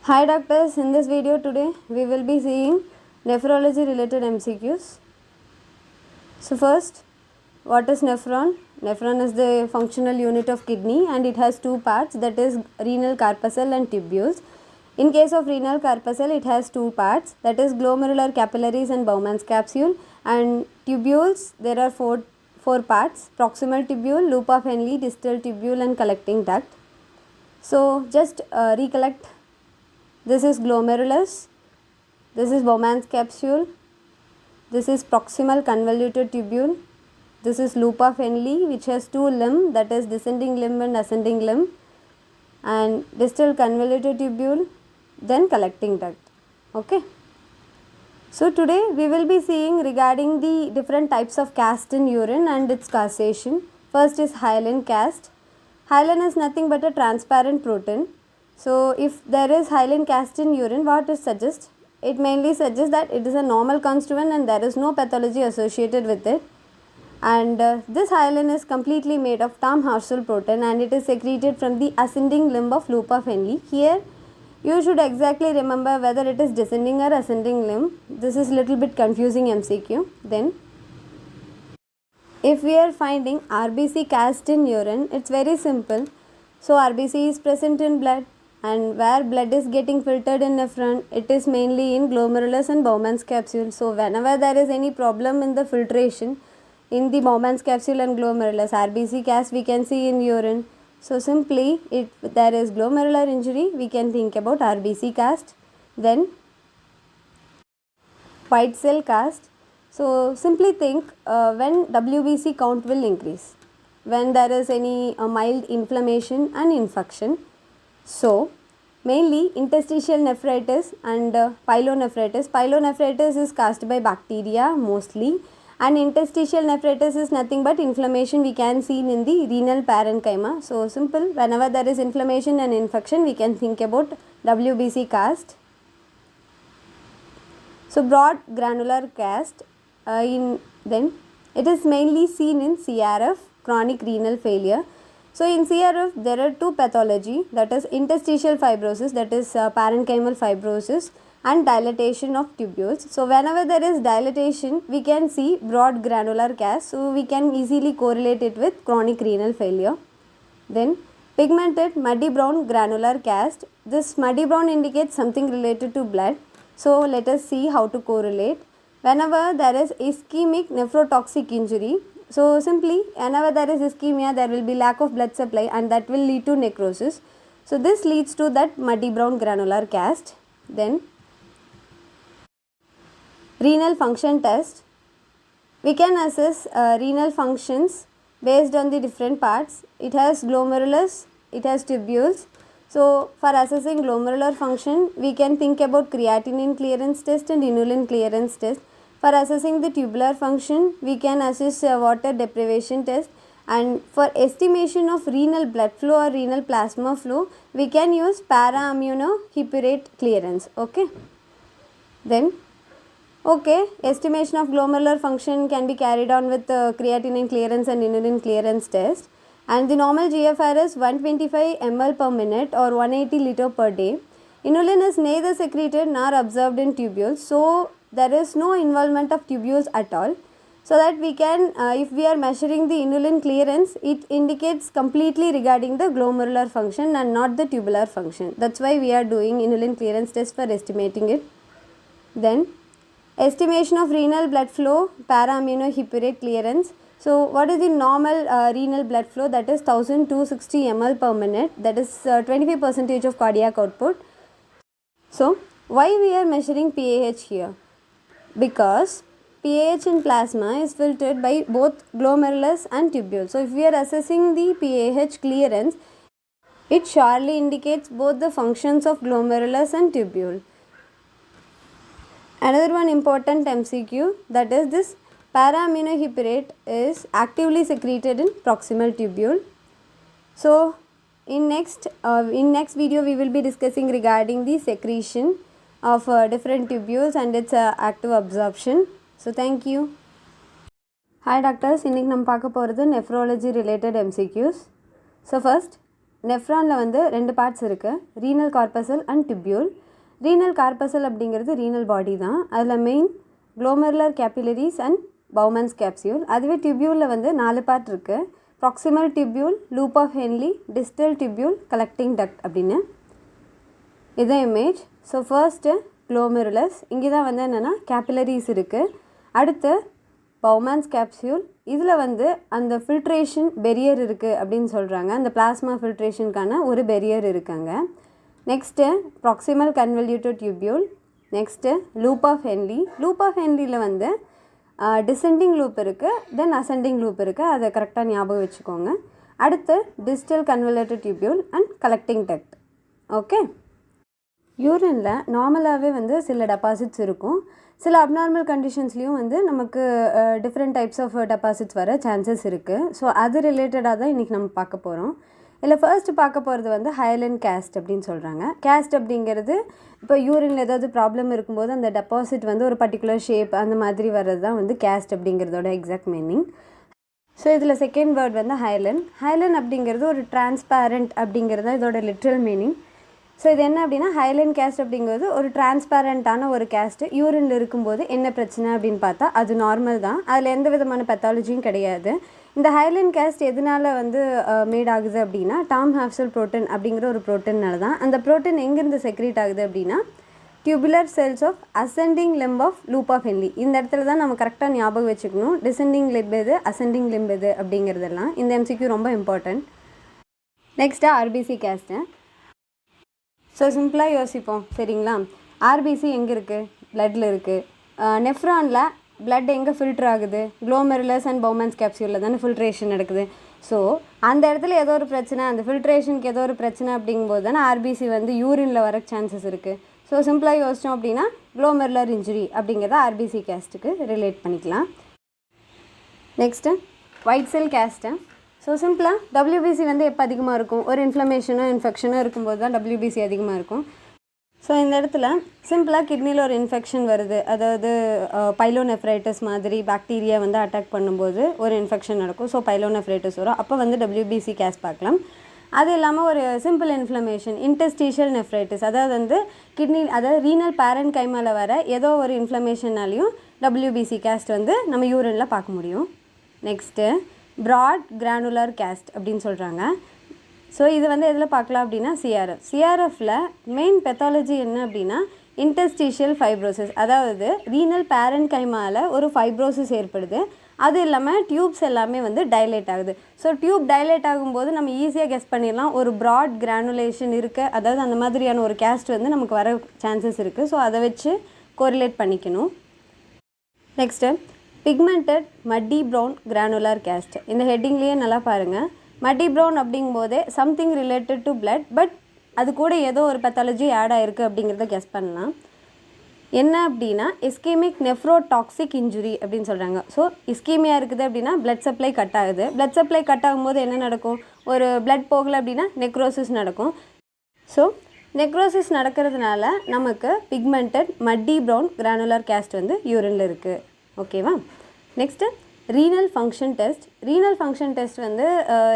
Hi doctors, in this video today we will be seeing nephrology related MCQs. So first, what is nephron? Nephron is the functional unit of kidney and it has two parts, that is renal corpuscle and tubules. In case of renal corpuscle, it has two parts, that is glomerular capillaries and Bowman's capsule, and tubules there are four parts: proximal tubule, loop of Henle, distal tubule and collecting duct. So just recollect. This is glomerulus, this is Bowman's capsule, this is proximal convoluted tubule, this is loop of Henle which has two limbs, that is descending limb and ascending limb, and distal convoluted tubule, then collecting duct. Okay. So today we will be seeing regarding the different types of cast in urine and its causation. First is hyaline cast. Hyaline is nothing but a transparent protein. So if there is hyaline cast in urine, what it suggests? It mainly suggests that it is a normal constituent and there is no pathology associated with it. And this hyaline is completely made of Tamm-Harsel protein and it is secreted from the ascending limb of loop of Henle. Here you should exactly remember whether it is descending or ascending limb. This is little bit confusing MCQ. Then if we are finding RBC cast in urine, it's very simple. So RBC is present in blood, and where blood is getting filtered in nephron, it is mainly in glomerulus and Bowman's capsule. So whenever there is any problem in the filtration in the Bowman's capsule and glomerulus, RBC cast we can see in urine. So simply if there is glomerular injury, we can think about RBC cast. Then white cell cast. So simply think when WBC count will increase, when there is any mild inflammation and infection. So mainly interstitial nephritis and pyelonephritis. Pyelonephritis is caused by bacteria mostly, and interstitial nephritis is nothing but inflammation we can see in the renal parenchyma. So simple, whenever there is inflammation and infection, we can think about WBC cast. So broad granular cast, then it is mainly seen in CRF, chronic renal failure. So in CRF there are two pathology, that is interstitial fibrosis, that is parenchymal fibrosis, and dilatation of tubules. So whenever there is dilatation, we can see broad granular cast, so we can easily correlate it with chronic renal failure. Then pigmented muddy brown granular cast. This muddy brown indicates something related to blood. So let us see how to correlate. Whenever there is ischemic nephrotoxic injury, so simply whenever there is ischemia, there will be lack of blood supply and that will lead to necrosis. So this leads to that muddy brown granular cast. Then renal function test. We can assess renal functions based on the different parts. It has glomerulus, it has tubules. So for assessing glomerular function, we can think about creatinine clearance test and inulin clearance test. For assessing the tubular function, we can assess water deprivation test, and for estimation of renal blood flow or renal plasma flow, we can use para-immunohippurate clearance. Okay. Then estimation of glomerular function can be carried on with creatinine clearance and inulin clearance test, and the normal GFR is 125 ml per minute or 180 liter per day. Inulin is neither secreted nor absorbed in tubules, so there is no involvement of tubules at all. So that we can, if we are measuring the inulin clearance, it indicates completely regarding the glomerular function and not the tubular function. That's why we are doing inulin clearance test for estimating it. Then estimation of renal blood flow, para-immunohippurate clearance. So what is the normal renal blood flow? That is 1260 ml per minute, that is 25% of cardiac output. So why we are measuring PAH here? Because PAH in plasma is filtered by both glomerulus and tubule. So if we are assessing the PAH clearance, it surely indicates both the functions of glomerulus and tubule. Another one important MCQ, that is this para-immunohippurate is actively secreted in proximal tubule. So in next video we will be discussing regarding the secretion of different tubules and its active absorption. So thank you. Hi doctors, இன்னைக்கு நம்ம பார்க்க போகிறது nephrology related MCQs. So first, நெஃப்ரானில் வந்து 2 parts இருக்குது, renal corpuscle and tubule. Renal corpuscle அப்படிங்கிறது renal body தான். அதில் main glomerular capillaries and Bowman's capsule. அதுவே டிபியூலில் வந்து 4 பார்ட் இருக்குது, proximal tubule, loop of Henle, distal tubule, collecting duct அப்படின்னு. இதுதான் இமேஜ். ஸோ ஃபர்ஸ்ட்டு குளோமெருலஸ், இங்கே தான் வந்து என்னென்னா கேபிலரிஸ் இருக்குது. அடுத்து பவுமன்ஸ் கேப்சியூல், இதில் வந்து அந்த ஃபில்ட்ரேஷன் பெரியர் இருக்குது அப்படின்னு சொல்கிறாங்க. அந்த பிளாஸ்மா ஃபில்ட்ரேஷனுக்கான ஒரு பெரியர் இருக்காங்க. Next proximal convoluted tubule. Next loop of Henle. Loop of ஹென்லியில் வந்து டிசெண்டிங் லூப் இருக்குது, தென் அசெண்டிங் லூப் இருக்குது, அதை கரெக்டாக ஞாபகம் வச்சுக்கோங்க. அடுத்து distal convoluted tubule and collecting duct. Okay, யூரினில் நார்மலாகவே வந்து சில டெபாசிட்ஸ் இருக்கும், சில அப்நார்மல் கண்டிஷன்ஸ்லேயும் வந்து நமக்கு டிஃப்ரெண்ட் டைப்ஸ் ஆஃப் டெபாசிட்ஸ் வர சான்சஸ் இருக்குது. ஸோ அது ரிலேட்டடாக தான் இன்றைக்கி நம்ம பார்க்க போகிறோம். இல்லை ஃபர்ஸ்ட்டு பார்க்க போகிறது வந்து ஹைலன் கேஸ்ட் அப்படின்னு சொல்கிறாங்க. கேஸ்ட் அப்படிங்கிறது இப்போ யூரினில் ஏதாவது ப்ராப்ளம் இருக்கும்போது அந்த டெபாசிட் வந்து ஒரு பர்டிகுலர் ஷேப் அந்த மாதிரி வர்றது தான் வந்து கேஸ்ட் அப்படிங்கிறதோட எக்ஸாக்ட் மீனிங். ஸோ இதில் செகண்ட் வேர்ட் வந்து ஹைலன். ஹைலன் அப்படிங்கிறது ஒரு டிரான்ஸ்பேரண்ட் அப்படிங்கிறது தான் இதோட லிட்ரல் மீனிங். ஸோ இது என்ன அப்படின்னா, ஹைலன் கேஸ்ட் அப்படிங்கிறது ஒரு டிரான்ஸ்பேரண்ட்டான ஒரு கேஸ்ட்டு. யூரினில் இருக்கும்போது என்ன பிரச்சனை அப்படின்னு பார்த்தா அது நார்மல் தான், அதில் எந்த விதமான பெத்தாலஜியும் கிடையாது. இந்த ஹைலன் கேஸ்ட் எதனால் வந்து மேட் ஆகுது அப்படின்னா, டாம் ஹாப்சல் ப்ரோட்டீன் அப்படிங்கிற ஒரு ப்ரோட்டீனால தான். அந்த ப்ரோட்டீன் எங்கேருந்து செக்ரேட் ஆகுது அப்படின்னா, tubular cells of ascending limb of loop of Henle. இந்த இடத்துல தான் நம்ம கரெக்டாக ஞாபகம் வச்சுக்கணும், டிசெண்டிங் லிம்ப் எது, அசெண்டிங் லிம்ப் எது அப்படிங்கிறதெல்லாம். இந்த எம்சிக்யூ ரொம்ப important. Next RBC cast. So சிம்பிளாக யோசிப்போம் சரிங்களா. ஆர்பிசி எங்கே இருக்குது? பிளட்டில் இருக்குது. நெஃப்ரானில் பிளட் எங்கே ஃபில்டர் ஆகுது? குளோமெருலஸ் அண்ட் பவுமன்ஸ் கேப்சியூலில் தானே ஃபில்ட்ரேஷன் நடக்குது. ஸோ அந்த இடத்துல ஏதோ ஒரு பிரச்சனை, அந்த ஃபில்ட்ரேஷனுக்கு ஏதோ ஒரு பிரச்சனை அப்படிங்கும்போது தானே ஆர்பிசி வந்து யூரினில் வர சான்சஸ் இருக்குது. ஸோ சிம்பிளாக யோசித்தோம் அப்படின்னா குளோமெருலர் இன்ஜுரி அப்படிங்கிறத ஆர்பிசி கேஸ்ட்டுக்கு ரிலேட் பண்ணிக்கலாம். நெக்ஸ்ட்டு ஒயிட் செல் கேஸ்ட்டு. ஸோ சிம்பிளாக டபிள்யூபிசி வந்து எப்போ அதிகமாக இருக்கும்? ஒரு இன்ஃப்ளமேஷனோ இன்ஃபெக்ஷனோ இருக்கும்போது தான் டபிள்யூபிசி அதிகமாக இருக்கும். ஸோ இந்த இடத்துல சிம்பிளாக கிட்னியில் ஒரு இன்ஃபெக்ஷன் வருது, அதாவது பைலோனெஃப்ரைட்டிஸ் மாதிரி பாக்டீரியா வந்து அட்டாக் பண்ணும்போது ஒரு இன்ஃபெக்ஷன் நடக்கும். ஸோ பைலோனெஃப்ரைட்டிஸ் வரும், அப்போ வந்து டபிள்யூபிசி கேஸ் பார்க்கலாம். அது இல்லாமல் ஒரு சிம்பிள் இன்ஃப்ளமேஷன், இன்டெஸ்டிஷியல் நெஃப்ரைட்டிஸ், அதாவது வந்து கிட்னி, அதாவது ரீனல் பேரண்ட் கைமால வர ஏதோ ஒரு இன்ஃப்ளமேஷனாலையும் டபிள்யூபிசி கேஸ்ட் வந்து நம்ம யூரினில் பார்க்க முடியும். நெக்ஸ்ட்டு ப்ராட் கிரானுலர் கேஸ்ட் அப்படின்னு சொல்கிறாங்க. ஸோ இது வந்து எதில் பார்க்கலாம் அப்படின்னா சிஆர்எஃப். சிஆர்எஃப்பில் மெயின் பெத்தாலஜி என்ன அப்படின்னா இன்டெஸ்டிஷியல் ஃபைப்ரோசிஸ், அதாவது ரீனல் பேரண்ட் கைமால ஒரு ஃபைப்ரோசிஸ் ஏற்படுது. அது இல்லாமல் டியூப்ஸ் எல்லாமே வந்து டைலேட் ஆகுது. ஸோ டியூப் டைலேட் ஆகும்போது நம்ம ஈஸியாக கெஸ் பண்ணிடலாம் ஒரு ப்ராட் கிரானுலேஷன் இருக்குது, அதாவது அந்த மாதிரியான ஒரு கேஸ்ட் வந்து நமக்கு வர சான்சஸ் இருக்குது. ஸோ அதை வச்சு கோரிலேட் பண்ணிக்கணும். Next pigmented muddy brown granular cast. இந்த ஹெட்டிங்லேயே நல்லா பாருங்கள், மட்டி ப்ரௌன் அப்படிங்கும்போதே something related to blood, but அது கூட ஏதோ ஒரு பெத்தாலஜி ஆட் ஆகிருக்கு அப்படிங்கிறத கெஸ் பண்ணலாம். என்ன அப்படின்னா இஸ்கீமிக் நெஃப்ரோடாக்சிக் இன்ஜுரி அப்படின்னு சொல்கிறாங்க. ஸோ இஸ்கீமியா இருக்குது அப்படின்னா பிளட் சப்ளை கட் ஆகுது. பிளட் சப்ளை கட் ஆகும்போது என்ன நடக்கும்? ஒரு பிளட் போகலை அப்படின்னா நெக்ரோசிஸ் நடக்கும். ஸோ நெக்ரோசிஸ் நடக்கிறதுனால நமக்கு pigmented muddy brown granular caste வந்து யூரினில் இருக்குது. ஓகேவா? Next renal function test. Renal function test வந்து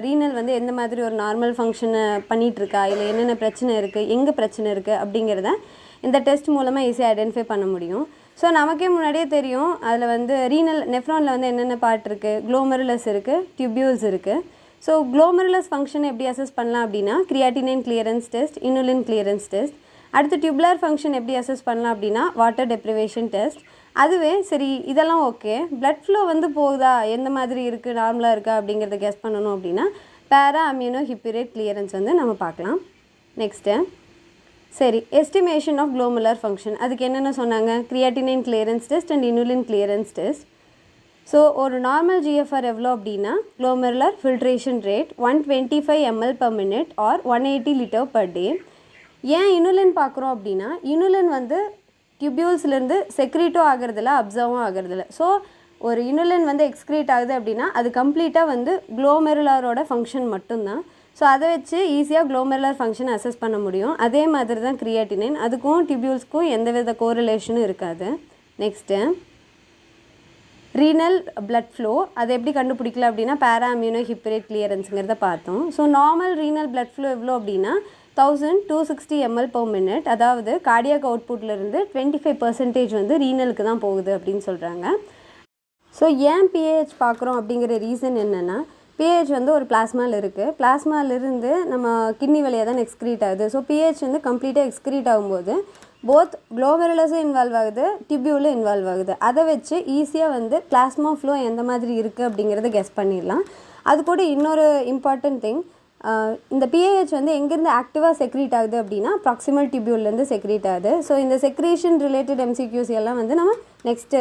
ரீனல் வந்து எந்த மாதிரி ஒரு நார்மல் ஃபங்க்ஷனை பண்ணிகிட்ருக்கா, இல்லை என்னென்ன பிரச்சனை இருக்குது, எங்கே பிரச்சனை இருக்குது அப்படிங்கிறத இந்த டெஸ்ட் மூலமாக ஈஸியாக ஐடென்டிஃபை பண்ண முடியும். ஸோ நமக்கே முன்னாடியே தெரியும், அதில் வந்து ரீனல் நெஃப்ரானில் வந்து என்னென்ன பார்ட் இருக்குது, குளோமெருலஸ் இருக்குது, டியூபியூல்ஸ் இருக்குது. ஸோ குளோமெருலஸ் ஃபங்க்ஷன் எப்படி அசஸ் பண்ணலாம் அப்படின்னா creatinine clearance test, inulin clearance test. அடுத்து டியூபுலர் ஃபங்க்ஷன் எப்படி அசஸ் பண்ணலாம் அப்படின்னா வாட்டர் டெப்ரிவேஷன் டெஸ்ட். அதுவே சரி இதெல்லாம் ஓகே, பிளட் ஃப்ளோ வந்து போகுதா, எந்த மாதிரி இருக்குது, நார்மலாக இருக்கா அப்படிங்கிறத கெஸ் பண்ணணும் அப்படின்னா பேரா அம்யூனோ ஹிப்பிரேட் கிளியரன்ஸ் வந்து நம்ம பார்க்கலாம். நெக்ஸ்ட்டு சரி எஸ்டிமேஷன் ஆஃப் குளோமெருலர் ஃபங்க்ஷன். அதுக்கு என்னென்ன சொன்னாங்க? Creatinine clearance test and inulin clearance test. So ஒரு நார்மல் ஜிஎஃப்ஆர் எவ்வளோ அப்படின்னா glomerular filtration rate 125 ml/min or 180 liter per day. ஏன் இனுலின் பார்க்குறோம் அப்படின்னா இனுலின் வந்து டியூபியூல்ஸ்லேருந்து செக்ரீட்டும் ஆகிறதில்ல, அப்சர்வும் ஆகிறதில்ல. ஸோ ஒரு இனுலின் வந்து எக்ஸ்க்ரீட் ஆகுது அப்படின்னா அது கம்ப்ளீட்டாக வந்து குளோமெருலரோட ஃபங்க்ஷன் மட்டும்தான். ஸோ அதை வச்சு ஈஸியாக குளோமெருலர் ஃபங்க்ஷன் அசஸ் பண்ண முடியும். அதே மாதிரி தான் கிரியாட்டினைன், அதுக்கும் டியூபியூல்ஸ்க்கும் எந்தவித கோரிலேஷனும் இருக்காது. நெக்ஸ்ட்டு ரீனல் blood flow அதை எப்படி கண்டுபிடிக்கல அப்படின்னா பேரா அம்யூனோ ஹிப்பரேட் கிளியரன்ஸுங்கிறத பார்த்தோம். So normal renal blood flow எவ்வளோ அப்படின்னா 1260 ml per minute, அதாவது கார்டியாக் அவுட்புட்லேருந்து 25% வந்து ரீனலுக்கு தான் போகுது அப்படின்னு சொல்கிறாங்க. ஸோ ஏன் பிஏஹெச் பார்க்குறோம் அப்படிங்கிற ரீசன் என்னென்னா, பிஏஹெச் வந்து ஒரு பிளாஸ்மாவில் இருக்குது. பிளாஸ்மாவிலிருந்து நம்ம கிட்னி வழியாக தான் எக்ஸ்க்ரீட் ஆகுது. ஸோ பிஏஹெச் வந்து கம்ப்ளீட்டாக எக்ஸ்க்ரீட் ஆகும்போது போத் க்ளோமெருலஸும் இன்வால்வ் ஆகுது, டிபியூலும் இன்வால்வ் ஆகுது. அதை வச்சு ஈஸியாக வந்து பிளாஸ்மா ஃப்ளோ எந்த மாதிரி இருக்குது அப்படிங்கிறத கெஸ் பண்ணிடலாம். அது கூட இன்னொரு இம்பார்ட்டன்ட் திங், இந்த பிஏஹெச் வந்து எங்கேருந்து ஆக்டிவாக செக்ரீட் ஆகுது அப்படின்னா ப்ராக்சிமல் டிபியூல்லேருந்து செக்ரீட் ஆகுது. ஸோ இந்த செக்ரீஷன் ரிலேட்டட் எம்சிக்யூஸ் எல்லாம் வந்து நம்ம நெக்ஸ்ட்டு